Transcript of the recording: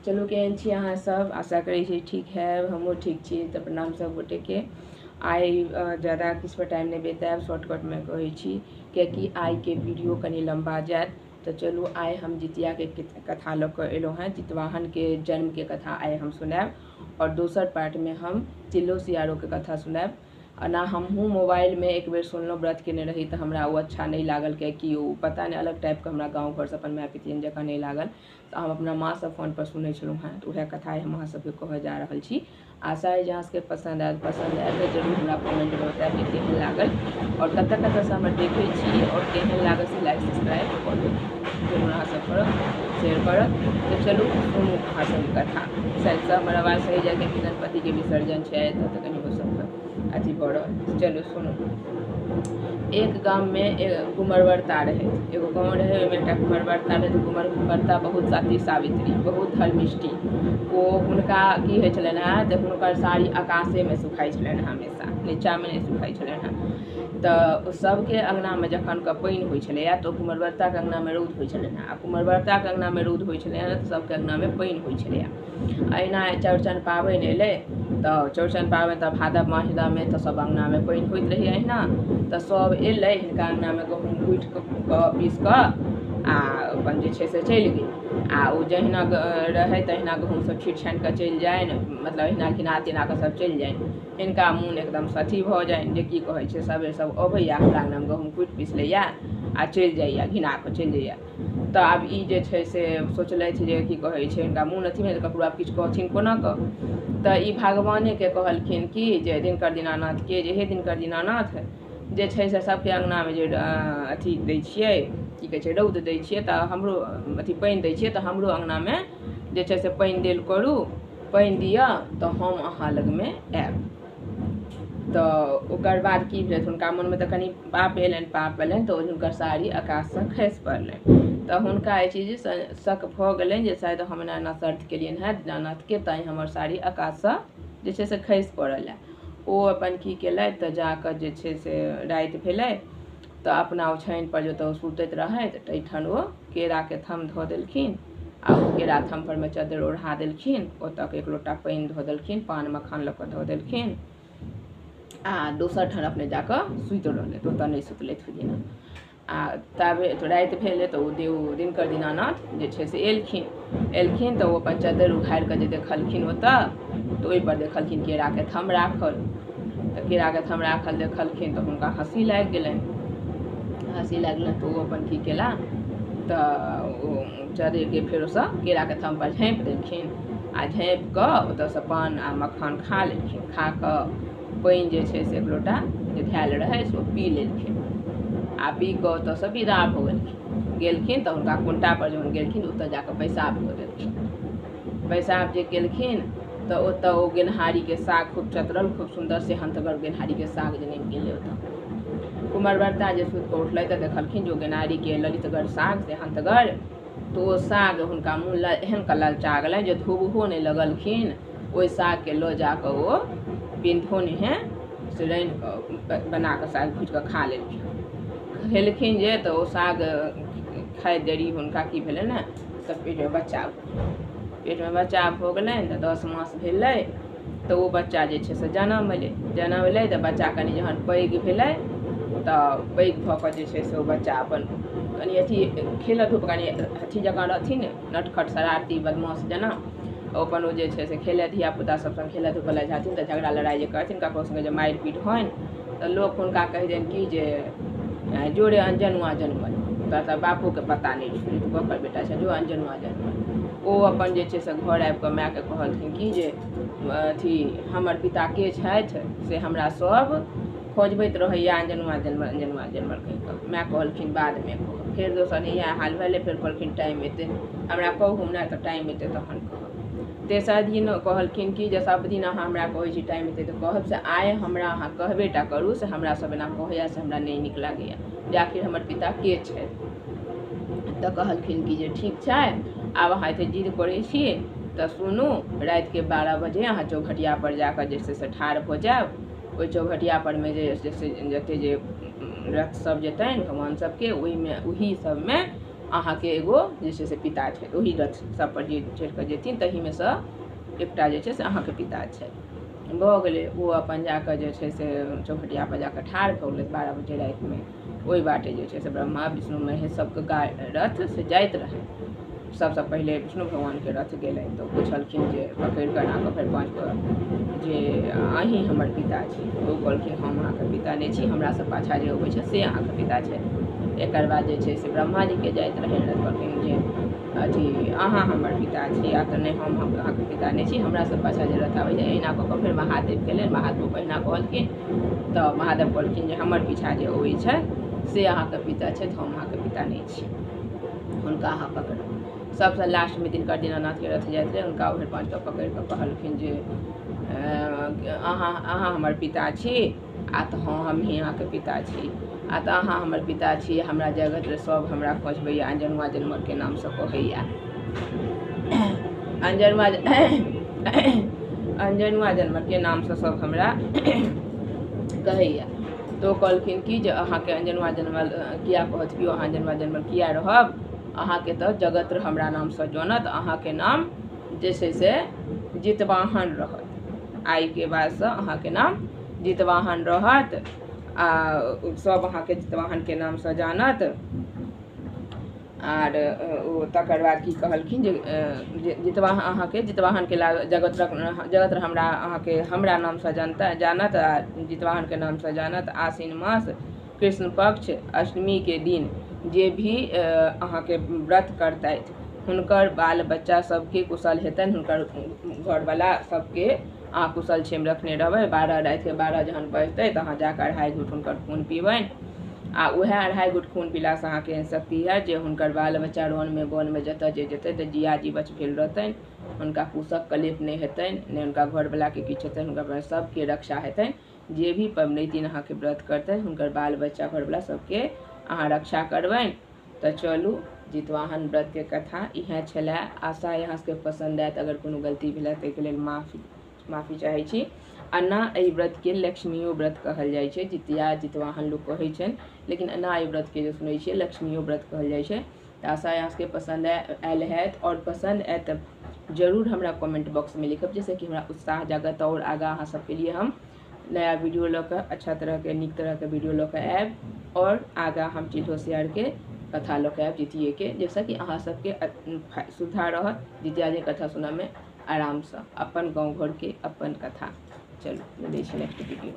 चलू केहन छी अहाँ सब, आशा करै छी ठीक है, हमहूँ ठीक छी। तऽ प्रणाम सब गोटे के। आइ ज़्यादा किछु पर टाइम नहीं बिताएब, शॉर्टकट में कहै छी कियाकि आइ के वीडियो कनी लंबा जायत। तो चलू आइ हम जितिया के कथा लऽ कऽ एलहुँ हैं। जितवाहन के जन्म के कथा आइ हम सुनाएब और दोसर पार्ट में हम तिलो सियारो के कथा सुनाएब। ना हमहूँ मोबाइल में एक बेर सुनलहुँ, व्रत केने रही तऽ हमरा वो अच्छा नहीं लागल, कियाकि ओ पता नहीं अलग टाइप के हमरा गाँव घर से अपन माय पितियन जकाँ नहीं लागल। तो हम अपना माँ से फोन पर सुनै छलहुँ हैं, तो वह कथा हम अहाँ सबके कहऽ जा रहल छी। आशा है जहाँ सबके पसंद आयल तो जरूर हमरा कमेंट में बताएब कि केहन लागल और कतऽ से हमर देखै छी और केहन लागल से लाइक सब्सक्राइब करू जरूर अहाँ सब करब, शेयर करब। तो चलू सुनू अहाँ सब कथा। शायद से हमर आवाज सही जाए कि गणपति के विसर्जन है तो कहीं हो सकता अथी भऽ रहल। चलू सुनू। एक गाम में कुमरवर्ता रहे। एगो गाँव रहे, ओहिमे एकटा कुमरवर्ता रहे। कुमरवर्ता बहुत साथी सावित्री, बहुत धर्मिष्ठी। वो हुनका की होइ छलनि हैं तऽ हुनकर साड़ी आकाशे में सुखाइ छलनि हैं, हमेशा नीचा में नहीं सुखाइ छलनि हैं। तो सबके अंगना में जखन के पानि होइ छलैया तो कुमरवर्ता के अंगना में रौद होइ छलनि हैं। आ कुमरवर्ता के अंगना में रौद होइ छलैया तो सबके अंगना में पानि होइ छलैया। अहिना चौड़चन पाबनि एलै तो चौड़चन पाबनि तऽ भादव माहिदा में तो सब अंगना में पानि होइत रही। अहिना तो सब एलै हिनका अंगना में गहूँम कुटि कऽ पीस कऽ आ अपन जे छै से चलि गेल। आ ओ जहिना रहै तहिना गहूँम सब छीट छानि कऽ चलि जानि, मतलब अहिना घिना तिना कऽ सब चलि जानि। हिनका मोन एकदम अथी भऽ जानि जे की कहै छै, सबेर सब अबैया हमरा अंगना में गहूँम कुटि पीस लैया आ चलि जाइया, घिना कऽ चलि जाइया। तऽ आब ई जे छै से सोचलथि जे की कहै छै, हिनका मोन अथी भेल ककरो आब किछु कहथिन कोना कऽ। तऽ ई भगवाने के कहलखिन कि जे दिनकर दीनानाथ के जे हे दिनकर दीनानाथ जे छै से सबके अंगना में जे अथी दै छियै, की कहै छै, रौद दै छियै तऽ हमरो अथी पानि दै छियै तऽ हमरो अंगना में जे छै से पानि देल करू, पानि दिअ तऽ हम अहाँ लग में आयब। तऽ ओकर बाद की भेल, हुनका मन में तऽ कनि पाप एलनि तऽ हुनकर साड़ी आकाश से खसि पड़लनि। तऽ हुनका एहि चीज शक भऽ गेलनि जे शायद हम एना शर्त केलियनि हैं दीनानाथ के, तैं हमर साड़ी आकाश से जे छै से खसि पड़ल है। ओ अपन की केलथि तऽ जाकऽ जे छै से राति भेलै तऽ अपना ओछानि पर जतऽ ओ सुतैत रहथि ताहिठाम ओ केरा के थम धऽ देलखिन आ ओ केरा थम पर में चद्दर ओढ़ा देलखिन। ओतऽ के एक लोटा पानि धऽ देलखिन, पान मखान लऽ कऽ धऽ देलखिन आ दोसर ठाम अपने जाकऽ सुति रहलथि, ओतऽ नहि सुतलथि ओहि दिना। आ ताबे राति भेलै तऽ ओ दिनकर दीनानाथ जे छै से एलखिन तऽ ओ अपन चद्दर उघारि कऽ जे देखलखिन ओतऽ तऽ ओहिपर देखलखिन केरा के थम राखल। तऽ केरा के थम राखल देखलखिन तऽ हुनका हँसी लागि गेलनि। तऽ ओ अपन की केला तऽ ओ चद्दर के फेरोसँ केरा के थम पर झाँपि देलखिन आ झाँपि कऽ ओतऽसँ पान आ मखान खा लेलखिन। खा कऽ पानि जे छै से एक लोटा जे धैल रहै से ओ पी लेलखिन आ पी कऽ ओतऽसँ विदा भऽ गेलखिन। तऽ हुनका कुण्टा पर जखन गेलखिन ओतऽ जाकऽ पेशाब कऽ देलखिन। पेशाब जे केलखिन तऽ ओतऽ ओ गेनहारी के साग खूब चतरल, खूब सुन्दर से हंथगर गेनहारी के साग जे नहि गेलै ओतऽ। कुमरवर्ता जे सुति कऽ उठलै तऽ देखलखिन जो गेनहारी के ललितगर साग से हंथगर, तो ओ साग हुनका मुँह एहन कऽ ललचा गेलनि जे धोबहो नहि लगलखिन। ओहि साग के लऽ जाकऽ ओ पिंथोनिहे से रान्हि कऽ बना कऽ साग भूजि कऽ खा लेलखिन। खेलखिन जे तऽ ओ साग खाइत देरी हुनका की भेलै ने तऽ पेट में बच्चा भऽ गेलनि। तऽ 10 मास भेलै तऽ ओ बच्चा जे छै से जनम एलै तऽ बच्चा कनि जहन पैघ भेलै तऽ पैघ भऽ कऽ जे छै से ओ बच्चा अपन कनि अथी खेलऽ धूप कनि अथी जकाँ रहथिन, नटखट शरारती बदमाश जेना अपन ओ जे छै से खेलै, धियापुता सब संग खेलऽ धूपऽ लऽ जाथिन तऽ झगड़ा लड़ाइ जे करथिन, ककरो संगे जे मारि पीट होनि तऽ लोक हुनका कहि देनि कि जे जोरे अनजनुआ जन्मल, तऽ बापो के पता नहि छुलै, बकर बेटा छै जो अनजनुआ जन्मल। ओ अपन जे छै से घर आबि कऽ माय के कहलखिन कि जे अथी हमर पिता के छथि से हमरा सब खोजबैत रहैया, अनजनुआ जन्मल कहि कऽ। माय कहलखिन बादमे कहब। फेर दोसर इएह हाल भेलै, फेर कहलखिन टाइम एतै हमरा कहू ने तऽ टाइम एतै तखन कहब। तेसर दिन कहलखिन कि जे सब दिन अहाँ हमरा कहै छी टाइम एतै तऽ कहब, से आइ हमरा अहाँ कहबे टा करू से हमरा सब एना कहैया से हमरा नहि नीक लागैया जे आखिर हमर पिता के छथि। तऽ कहलखिन कि जे ठीक छै, आब अहाँ एते जिद करै छी तऽ सुनू, राति के 12 बजे अहाँ चौखटिया पर जाकऽ जे छै से ठाढ़ भऽ जायब। ओहि चौखटिया पर में जे जते जे रथ सब जेतनि भगवान सबके, ओहि सब में अहाँ के एगो जे छै से पिता छै, ओही रथ सब पर जे चढ़ि कऽ जेथिन तहीमे सँ एकटा जे छै से अहाँके पिता छै। भऽ गेलै, ओ अपन जाकऽ जे छै से चौखटिया पर जाकऽ ठाढ़ भऽ गेलै 12 बजे रातिमे। ओहि बाटे जे छै से ब्रह्मा विष्णु महेश सबके रथ से जाइत रहै। सबसे पहिले विष्णु भगवान के रथ गेलै तो पूछलखिन जे पकड़ि कऽ एना कऽ फेर 5 गो जे अहीं हमर पिता छी। ओ कहलखिन हम अहाँके पिता नहि छी, हमरा से पाछा जे अबै छै से अहाँके पिता छै। एकर बाद जे छै से ब्रह्मा जी के जाइत रहै रथ, कहलखिन जे अथी अहाँ हमर पिता छी, या तऽ नहि हम अहाँके पिता नहि छी, हमरा से पाछा जे रथ आबै छै। एना कऽ फेर महादेव गेलै, महादेव पहिना कहलखिन तऽ महादेव कहलखिन जे हमर पीछा जे अबै छै से अहाँके पिता छै, तऽ हम अहाँके पिता नहीं छी, हुनका अहाँ पकड़ू। सबसे लास्ट में दिनकर दीनानाथ के रथ जाइत रहे, हुनका फेर 5 टा पकड़ि कऽ कहलखिन जे अहाँ हमर पिता छी, आ तऽ हमही अहाँके पिता छी, आ तऽ अहाँ हमर पिता छी। हमरा जगत रे सब हमरा खोजबैया, अंजनुआ जनमर के नाम से कहैया। अंजनुआ जनमर के नाम से सब हमरा कहैया। तो कहलखिन कि जे अहाँके अंजनुआ जनमल किया कहत कि अहाँ अंजनुआ जनमल किया रहब, अहाँके तऽ जगत हमरा नाम से जानत, अहाँके नाम जे छै से जितवाहन रहत। आइ के बाद से अहाँके नाम जितवाहन रहत, आ सब अहाँके जितवाहन के नाम से जानत। आर तकर बाद की कहलखिन जे जितवाहन अहाँके जितवाहन के जगत हमरा अहाँके हमरा नाम से जानत, आ जितवाहन के नाम से जानत। आश्विन मास कृष्ण पक्ष अष्टमी के दिन जे भी अहाँके व्रत करतैथ हुनकर बाल बच्चा सबके कुशल हेतनि, हुनकर घरवाला सबके अहाँ कुशल छेम रखने रहबै। 12 राति के 12 जहन बजतै तऽ अहाँ जाकऽ 2.5 घूँट हुनकर खून पीबनि, आ उएह 2.5 घूँट खून पीलासँ अहाँके एहन शक्ति है जे हुनकर बाल बच्चा रौनमे बोनमे जतऽ जे जेतै तऽ जिया जीवछ भेल रहतनि, हुनका कुशक कलेप नहि हेतनि, नहि हुनका घरवलाके किछु हेतनि, हुनकर सबके रक्षा हेतनि। जे भी पबनैतिन अहाँके व्रत करतनि हुनकर बाल बच्चा घरवला सबके अहाँ रक्षा करबनि। तऽ चलू जितवाहन व्रत के कथा इएह छलै। आशा यहाँ सबके पसंद आयत, अगर कोनो गलती भेलै ताहिके लेल माफी चाहै छी। एना एहि व्रत के लक्ष्मियो व्रत कहल जाइ छै, जितिया जितवाहन लोग कहै छनि, लेकिन एना एहि व्रत के जे सुनै छियै लक्ष्मियो व्रत कहल जाइ छै। तऽ आशा यहाँ सबके पसंद आयल हैत, और पसंद आयत तऽ जरूर हमरा कमेंट बॉक्स में लिखब, जैसे कि हमरा उत्साह जागत और आगाँ अहाँ सबके लिए हम नया वीडियो लऽ कऽ अच्छा तरह के नीक तरह के वीडियो लऽ कऽ आयब, और आगाँ हम चिल्हो होशियार के कथा लऽ कऽ आयब जितिये के, जैसे कि अहाँ सबके सुविधा रहत जितिया जे कथा सुनऽ में आराम से, अपन गाँव घर के अपन कथा। चलो मिलै छै नेक्स्ट वीडियो।